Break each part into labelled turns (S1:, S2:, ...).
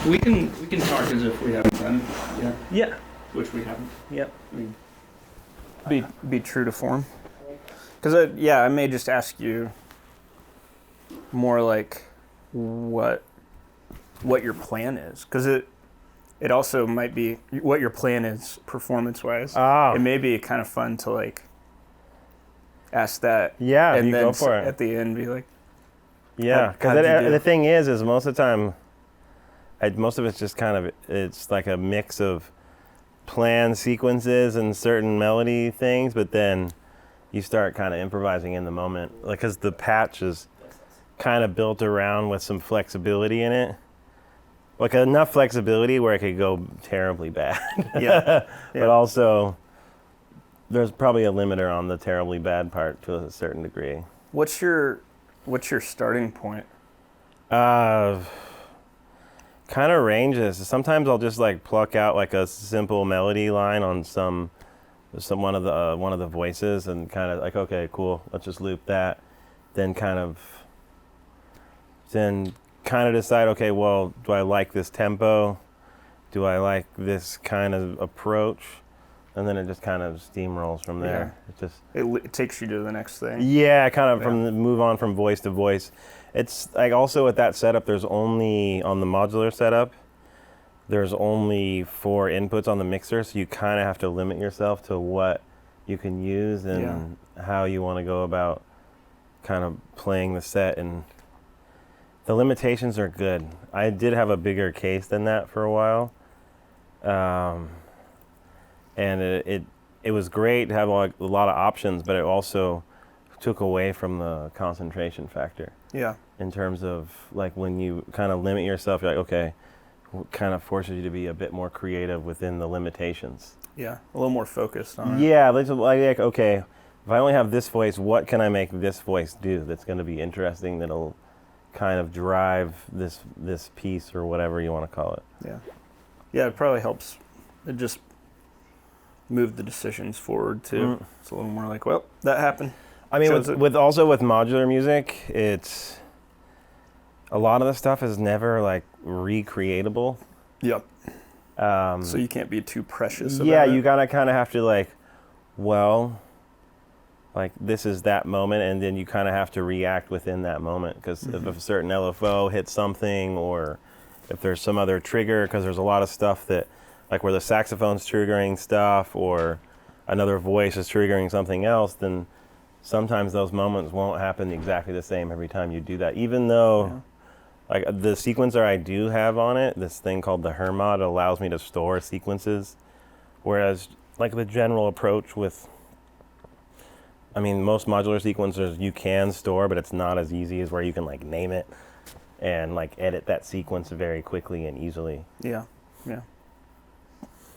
S1: We can talk as if we haven't done it yet,
S2: Yeah.
S1: which we haven't.
S2: Yep.
S1: I mean,
S2: Be true to form. Because I may just ask you more like what your plan is, because it also might be what your plan is performance-wise.
S3: Oh.
S2: It may be kind of fun to like ask that.
S3: Yeah,
S2: and
S3: you
S2: then
S3: go for it.
S2: At the end, be like,
S3: Yeah,
S2: how'd you
S3: because
S2: do?
S3: the thing is most of the time, most of it's just kind of, it's like a mix of planned sequences and certain melody things, but then you start kind of improvising in the moment. Like, because the patch is kind of built around with some flexibility in it. Like enough flexibility where it could go terribly bad.
S2: Yeah.
S3: But also, there's probably a limiter on the terribly bad part to a certain degree.
S2: what's your starting point?
S3: Kind of ranges. Sometimes I'll just like pluck out like a simple melody line on some one of the voices and kind of like, okay, cool, let's just loop that. Then kind of decide, okay, well, do I like this tempo? Do I like this kind of approach? And then it just kind of steamrolls from there.
S2: It takes you to the next thing.
S3: Yeah, kind of move on from voice to voice. It's like also with that setup, there's only, on the modular setup, there's only 4 inputs on the mixer, so you kind of have to limit yourself to what you can use and how you want to go about kind of playing the set. And the limitations are good. I did have a bigger case than that for a while. And it was great to have a lot of options, but it also took away from the concentration factor.
S2: Yeah.
S3: In terms of like when you kind of limit yourself, you're like, okay, kind of forces you to be a bit more creative within the limitations.
S2: Yeah, a little more focused on it.
S3: Yeah, like okay, if I only have this voice, what can I make this voice do that's going to be interesting, that'll kind of drive this piece or whatever you want to call it.
S2: Yeah. Yeah, it probably helps. It just moved the decisions forward too. It's a little more like, well, that happened.
S3: I mean, with modular music, it's a lot of the stuff is never like recreatable.
S2: Yep. So you can't be too precious about it.
S3: Yeah, you gotta kind of have to like, well, like this is that moment, and then you kind of have to react within that moment, because if a certain LFO hits something, or if there's some other trigger, because there's a lot of stuff that, like where the saxophone's triggering stuff, or another voice is triggering something else, then sometimes those moments won't happen exactly the same every time you do that. Even though, like the sequencer I do have on it, this thing called the Hermod, allows me to store sequences, whereas like the general approach with, I mean, most modular sequencers you can store, but it's not as easy as where you can like name it and like edit that sequence very quickly and easily.
S2: Yeah, yeah.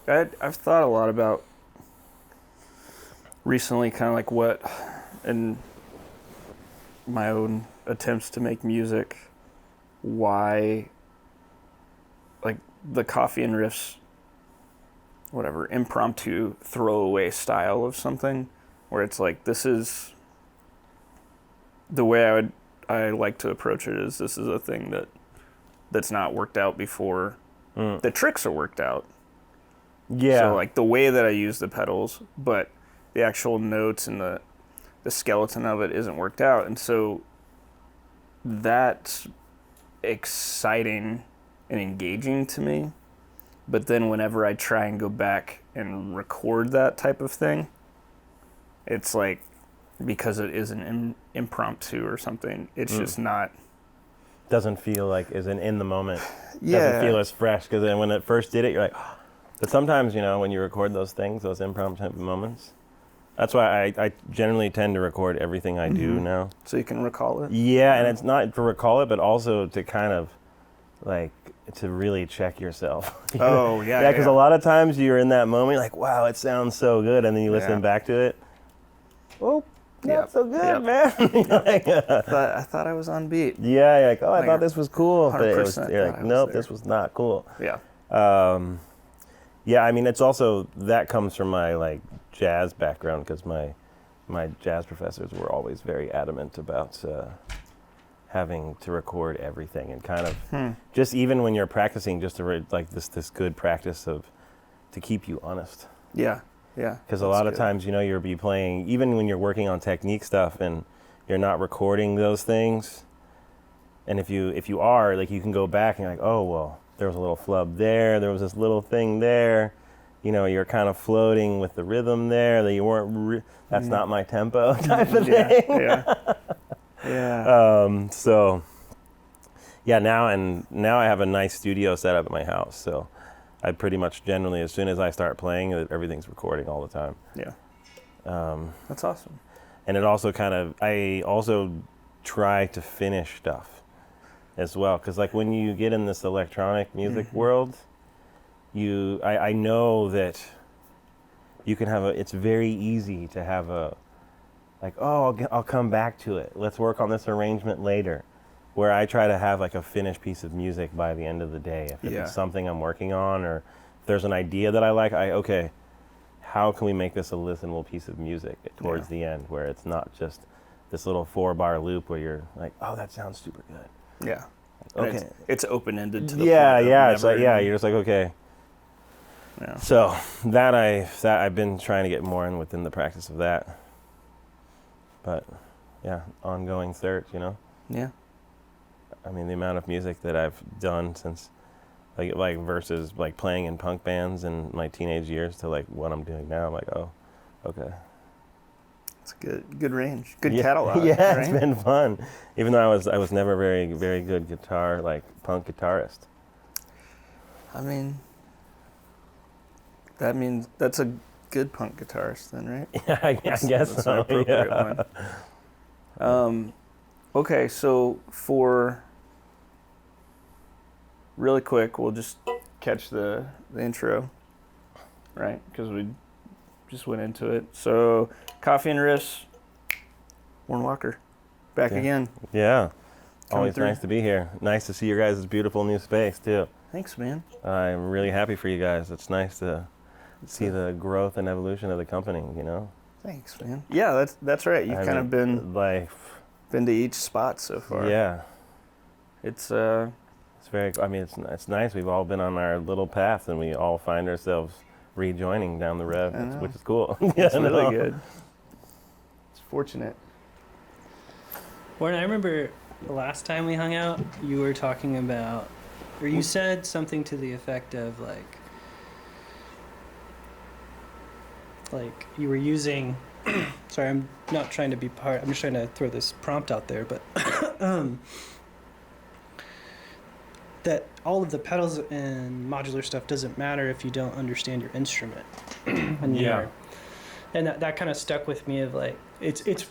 S2: I've thought a lot about recently, kind of like what, in my own attempts to make music, why, like the Coffee and Riffs, whatever, impromptu throwaway style of something, where it's like, this is the way I like to approach it, is this is a thing that's not worked out before. The tricks are worked out.
S3: Yeah.
S2: So like the way that I use the pedals, but the actual notes and the skeleton of it isn't worked out. And so that's exciting and engaging to me. But then whenever I try and go back and record that type of thing, it's like, because it is an impromptu or something, it's just not.
S3: Doesn't feel like is in the moment.
S2: Yeah.
S3: Doesn't feel as fresh, because then when it first did it, you're like, but sometimes, you know, when you record those things, those impromptu moments, that's why I generally tend to record everything I do now.
S2: So you can recall it?
S3: Yeah, and it's not to recall it, but also to kind of, like, to really check yourself.
S2: Oh, yeah.
S3: Yeah, because a lot of times you're in that moment, you're like, wow, it sounds so good, and then you listen back to it. Oh, not so good, man.
S2: I thought I was on beat.
S3: Yeah, you're like, oh, I thought this was cool. But you're like, nope, this was not cool.
S2: Yeah.
S3: Yeah, I mean, it's also, that comes from my like jazz background, because my jazz professors were always very adamant about having to record everything and kind of just even when you're practicing, just to like this good practice of to keep you honest.
S2: Yeah.
S3: Because a lot of times, you'll be playing, even when you're working on technique stuff and you're not recording those things. And if you are, like, you can go back and you're like, oh, well, there was a little flub there. There was this little thing there. You're kind of floating with the rhythm there that you weren't, that's not my tempo type of thing.
S2: Yeah.
S3: So, yeah, now I have a nice studio set up at my house. So I pretty much generally, as soon as I start playing, everything's recording all the time.
S2: Yeah. That's awesome.
S3: And it also I also try to finish stuff as well. Because like when you get in this electronic music world, I know that you can have it's very easy to have I'll come back to it. Let's work on this arrangement later. Where I try to have like a finished piece of music by the end of the day. If it's something I'm working on, or if there's an idea that I like, how can we make this a listenable piece of music towards the end, where it's not just this little 4-bar loop where you're like, oh, that sounds super good.
S2: Yeah.
S3: Okay.
S2: It's open-ended to the
S3: it's like, you're just like, okay.
S2: Yeah.
S3: So that I've been trying to get more in within the practice of that. But yeah, ongoing search,
S2: Yeah.
S3: I mean, the amount of music that I've done since, like versus like playing in punk bands in my teenage years to like what I'm doing now, I'm like, oh, okay.
S2: It's good range, good catalog.
S3: Yeah,
S2: right?
S3: It's been fun. Even though I was never very very good punk guitarist.
S2: I mean, that means that's a good punk guitarist then, right?
S3: Yeah, I guess
S2: that's
S3: so.
S2: An appropriate one. Okay, so for really quick, we'll just catch the intro, right? Because we just went into it. So, Coffee and Riffs, Warren Walker, back again.
S3: Yeah, always
S2: through.
S3: nice to be here. Nice to see your guys' beautiful new space too.
S2: Thanks, man.
S3: I'm really happy for you guys. It's nice to see the growth and evolution of the company.
S2: Thanks, man. Yeah, that's right. You've kind of been to each spot so far.
S3: Yeah,
S2: it's
S3: very. I mean, it's nice. We've all been on our little path, and we all find ourselves rejoining down the road, which is cool.
S2: It's really good. It's fortunate.
S4: Warren, I remember the last time we hung out, you were talking about, or you said something to the effect of like you were using. Sorry, I'm not trying to be I'm just trying to throw this prompt out there, but that all of the pedals and modular stuff doesn't matter if you don't understand your instrument. And that kind of stuck with me of like, it's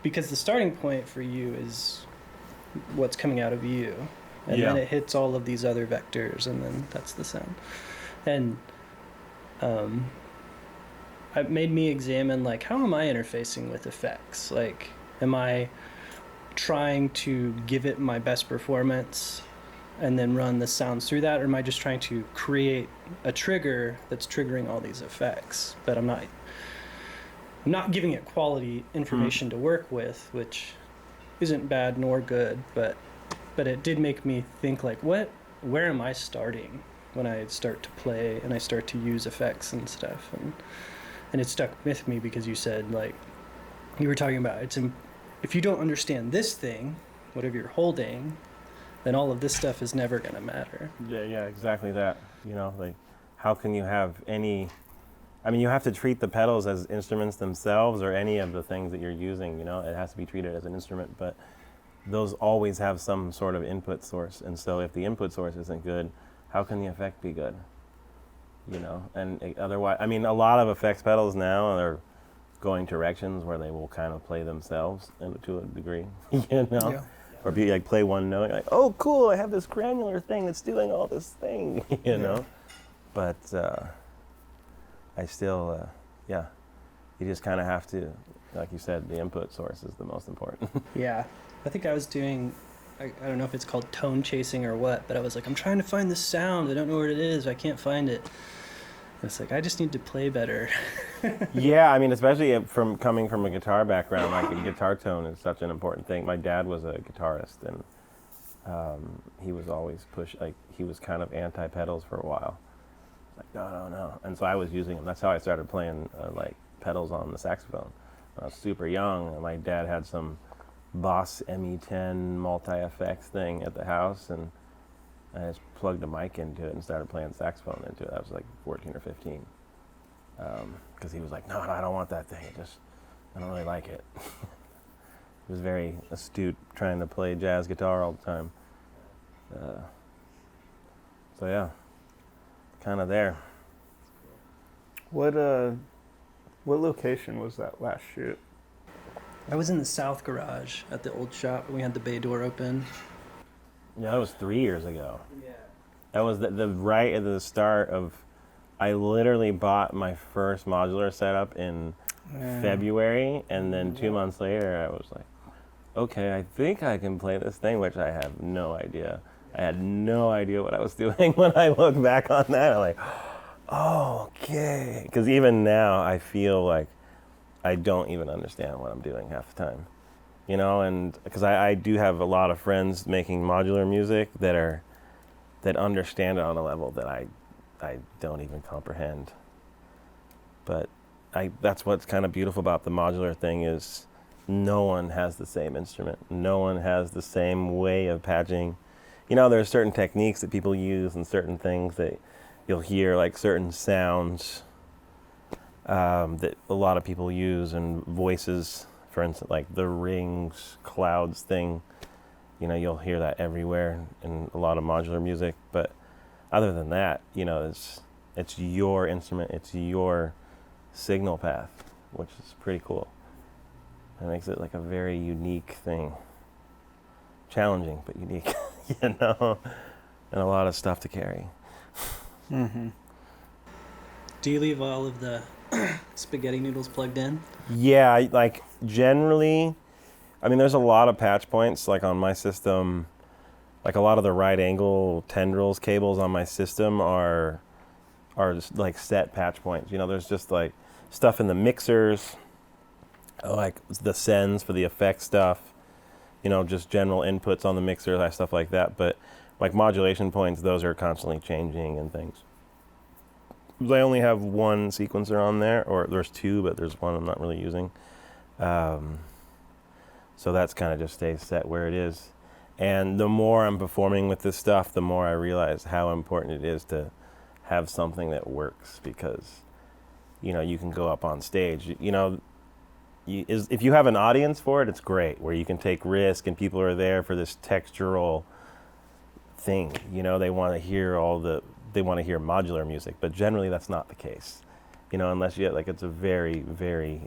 S4: because the starting point for you is what's coming out of you. And then it hits all of these other vectors, and then that's the sound. And it made me examine, like, how am I interfacing with effects? Like, am I trying to give it my best performance and then run the sounds through that, or am I just trying to create a trigger that's triggering all these effects? But I'm not giving it quality information to work with, which isn't bad nor good, but it did make me think, like, where am I starting when I start to play and I start to use effects and stuff? And it stuck with me because you said, like, you were talking about if you don't understand this thing, whatever you're holding, then all of this stuff is never going to matter.
S3: Yeah, exactly that. Like, how can you have any? I mean, you have to treat the pedals as instruments themselves, or any of the things that you're using. It has to be treated as an instrument, but those always have some sort of input source. And so, if the input source isn't good, how can the effect be good? And otherwise, I mean, a lot of effects pedals now are going directions where they will kind of play themselves to a degree,
S2: Yeah.
S3: Or be like play one note, like, oh, cool, I have this granular thing that's doing all this thing, But I still, you just kind of have to, like you said, the input source is the most important.
S4: Yeah, I think I was doing, I don't know if it's called tone chasing or what, but I was like, I'm trying to find this sound. I don't know where it is. I can't find it. It's like, I just need to play better.
S3: Yeah, I mean, especially from coming from a guitar background, like a guitar tone is such an important thing. My dad was a guitarist, and he was always he was kind of anti-pedals for a while. Like, no. And so I was using them. That's how I started playing like pedals on the saxophone. When I was super young, and my dad had some Boss ME10 multi-effects thing at the house, and I just plugged a mic into it and started playing saxophone into it. I was like 14 or 15. Because he was like, no, I don't want that thing. I don't really like it. He was very astute, trying to play jazz guitar all the time. So yeah, kind of there.
S2: What location was that last shoot?
S4: I was in the south garage at the old shop. We had the bay door open.
S3: Yeah, that was 3 years ago.
S4: Yeah.
S3: That was the right at the start of. I literally bought my first modular setup in February, and then 2 months later, I was like, okay, I think I can play this thing, which I have no idea. I had no idea what I was doing when I look back on that. I'm like, oh, okay. Because even now, I feel like I don't even understand what I'm doing half the time. You know, and because I do have a lot of friends making modular music that understand it on a level that I don't even comprehend. But that's what's kind of beautiful about the modular thing is no one has the same instrument. No one has the same way of patching. You know, there's certain techniques that people use and certain things that you'll hear, like certain sounds that a lot of people use, and voices, for instance, like the rings, clouds thing. You know, you'll hear that everywhere in a lot of modular music. But other than that, you know, it's your instrument, it's your signal path, which is pretty cool. It makes it like a very unique thing. Challenging, but unique, you know, and a lot of stuff to carry.
S2: Mm-hmm.
S4: Do you leave all of the spaghetti noodles plugged in?
S3: Yeah, like generally, I mean, there's a lot of patch points, like on my system. Like a lot of the right angle tendrils cables on my system are just like set patch points. You know, there's just like stuff in the mixers, like the sends for the effect stuff, you know, just general inputs on the mixer, stuff like that. But like modulation points, those are constantly changing and things. I only have one sequencer on there, or there's two, but there's one I'm not really using. So that's kind of just stays set where it is. And the more I'm performing with this stuff, the more I realize how important it is to have something that works, because, you know, you can go up on stage, you know, if you have an audience for it, it's great, where you can take risk and people are there for this textural thing. You know, they want to hear modular music, but generally that's not the case. You know, unless you it's a very, very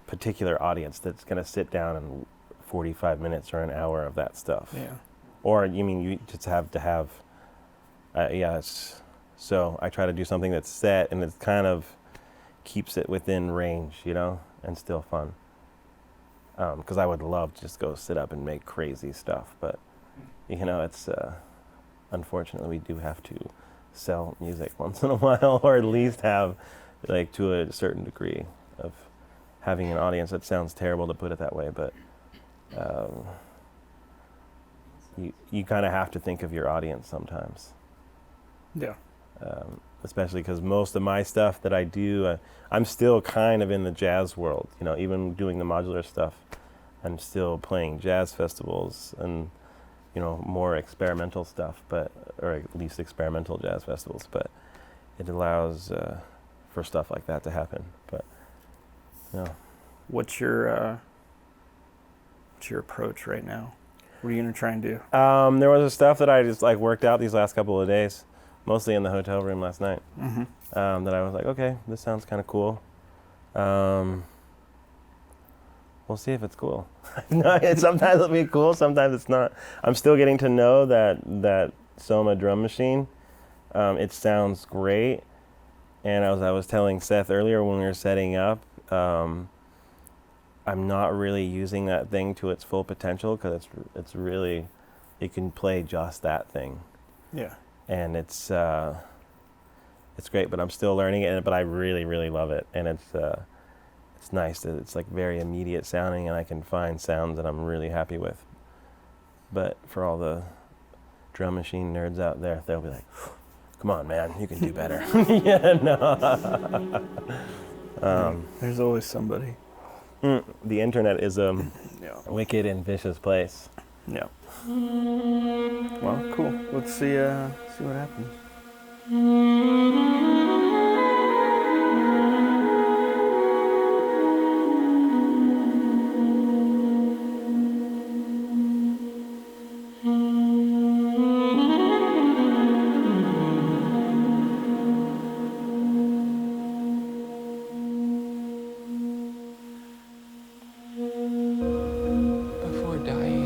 S3: particular audience that's going to sit down and 45 minutes or an hour of that stuff.
S2: Yeah.
S3: Or you just have to have, so I try to do something that's set and it kind of keeps it within range, you know, and still fun. Because I would love to just go sit up and make crazy stuff, but, you know, it's, unfortunately we do have to sell music once in a while, or at least have, like, to a certain degree of having an audience. That sounds terrible to put it that way, but you kind of have to think of your audience sometimes.
S2: Yeah.
S3: Especially because most of my stuff that I do, I'm still kind of in the jazz world. You know, even doing the modular stuff, I'm still playing jazz festivals and, you know, more experimental stuff, or at least experimental jazz festivals. But it allows for stuff like that to happen. But, you know.
S2: What's your approach right now? What are you gonna try and do?
S3: There was stuff that I just worked out these last couple of days, mostly in the hotel room last night.
S2: Mm-hmm.
S3: That I was like, okay, this sounds kind of cool. We'll see if it's cool. Sometimes it'll be cool, sometimes it's not. I'm still getting to know that Soma drum machine. It sounds great, and I was telling Seth earlier when we were setting up, I'm not really using that thing to its full potential, because it's really, it can play just that thing.
S2: Yeah.
S3: And it's it's great, but I'm still learning it. But I really, really love it, and it's nice that it's like very immediate sounding, and I can find sounds that I'm really happy with. But for all the drum machine nerds out there, they'll be like, "Come on, man, you can do better." Yeah, no.
S2: There's always somebody.
S3: The internet is a
S2: Yeah.
S3: wicked and vicious place.
S2: Yeah. Well, cool. Let's see what happens.
S5: Before dying.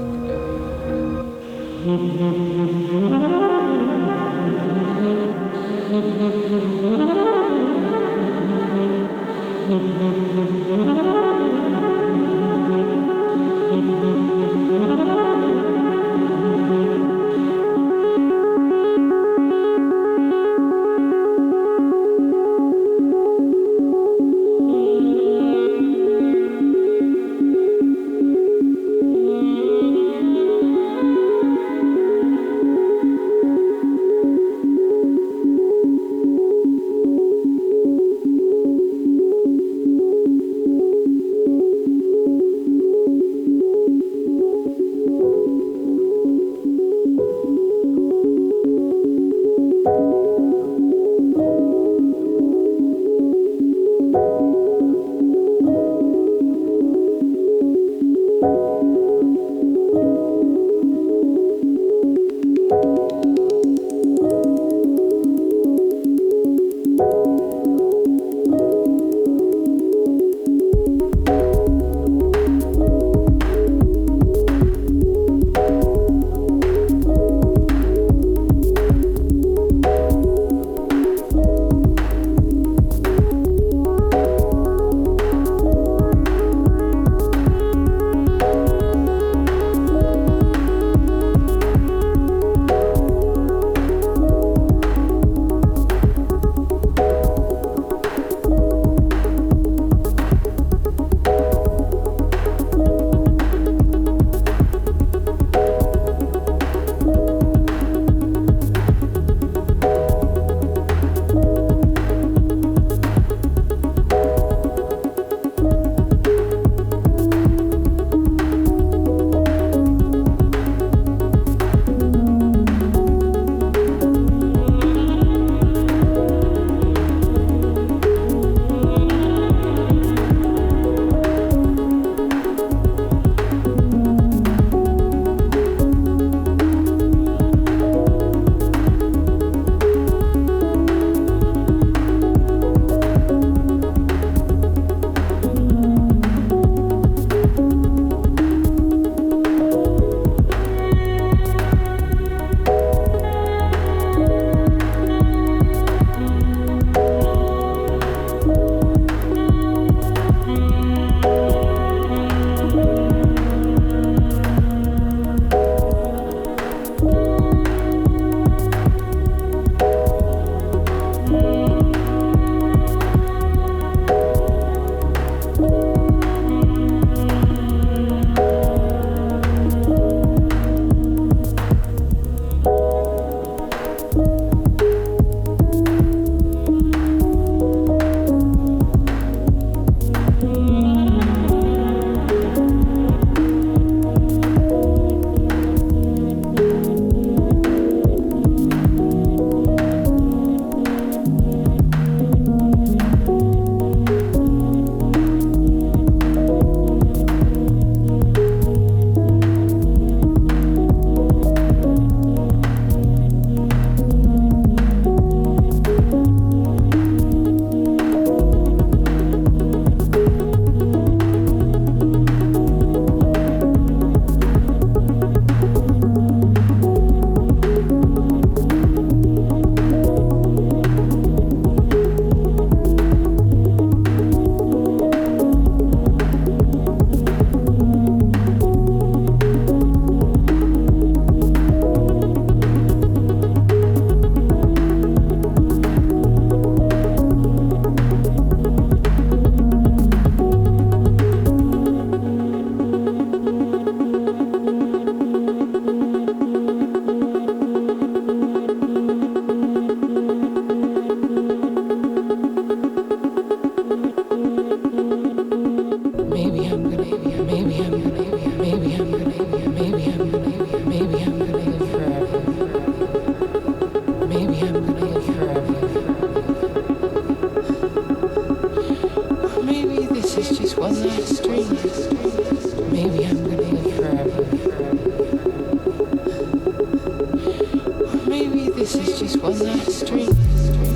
S5: just one night street.